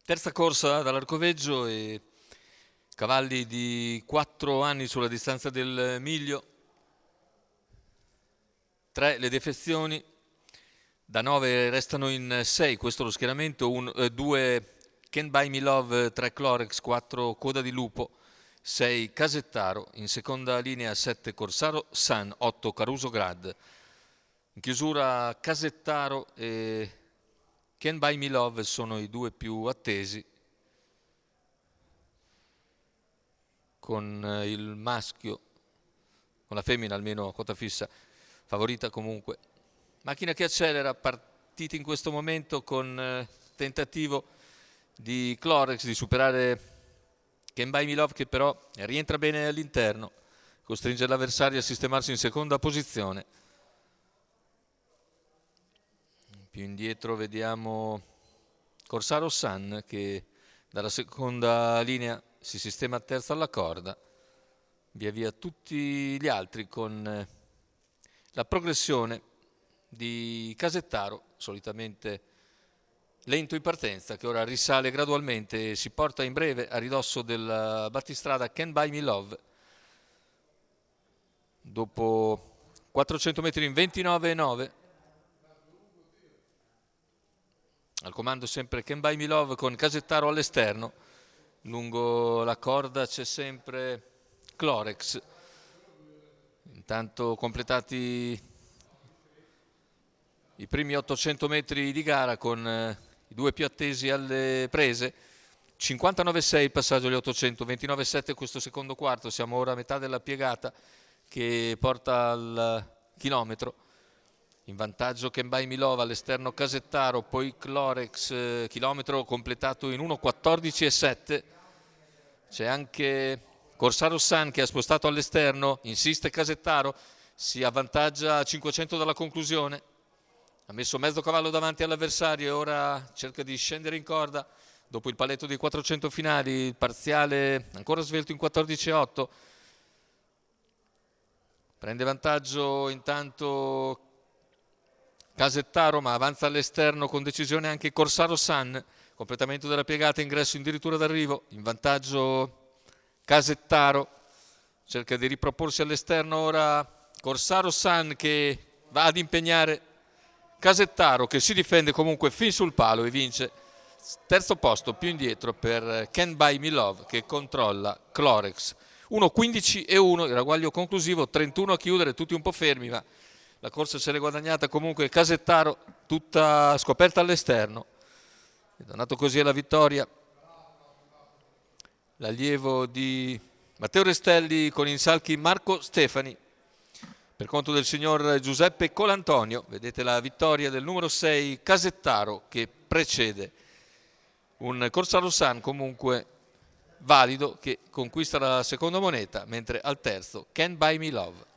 Terza corsa dall'Arcoveggio e cavalli di 4 anni sulla distanza del miglio. 3 le defezioni, da 9 restano in 6, questo è lo schieramento. 2 Can't Buy Me Love, 3 Clorex, 4 Coda di Lupo, 6 Casettaro, in seconda linea 7 Corsaro Sun, 8 Caruso Grad. In chiusura Casettaro e Can't Buy Me Love sono i due più attesi, con il maschio, con la femmina almeno a quota fissa, favorita comunque. Macchina che accelera, partita in questo momento con tentativo di Clorex di superare Can't Buy Me Love, che però rientra bene all'interno, costringe l'avversario a sistemarsi in seconda posizione. Più indietro vediamo Corsaro Sun che dalla seconda linea si sistema a terza alla corda, via via tutti gli altri con la progressione di Casettaro, solitamente lento in partenza, che ora risale gradualmente e si porta in breve a ridosso del battistrada Can't Buy Me Love. Dopo 400 metri in 29,9. Al comando sempre Can't Buy Me Love con Casettaro all'esterno. Lungo la corda c'è sempre Clorex. Intanto completati i primi 800 metri di gara con i due più attesi alle prese. 59,6 il passaggio agli 800, 29,7 questo secondo quarto. Siamo ora a metà della piegata che porta al chilometro. In vantaggio Can't Buy Me Love, all'esterno Casettaro, poi Clorex, chilometro completato in 1,14,7. C'è anche Corsaro Sun che ha spostato all'esterno, insiste Casettaro, si avvantaggia a 500 dalla conclusione. Ha messo mezzo cavallo davanti all'avversario e ora cerca di scendere in corda. Dopo il paletto dei 400 finali, il parziale ancora svelto in 14,8. Prende vantaggio intanto Casettaro, ma avanza all'esterno con decisione anche Corsaro Sun. Completamento della piegata, ingresso addirittura d'arrivo. In vantaggio Casettaro. Cerca di riproporsi all'esterno ora Corsaro Sun che va ad impegnare Casettaro, che si difende comunque fin sul palo e vince. Terzo posto più indietro per Can't Buy Me Love che controlla Clorex. 1,15,1 il ragguaglio conclusivo, 31 a chiudere, tutti un po' fermi, ma la corsa se l'è guadagnata comunque Casettaro, tutta scoperta all'esterno. È donato così alla vittoria l'allievo di Matteo Restelli con in salchi Marco Stefani. Per conto del signor Giuseppe Colantonio, vedete la vittoria del numero 6 Casettaro che precede un Corsaro Sun comunque valido che conquista la seconda moneta, mentre al terzo Can't Buy Me Love.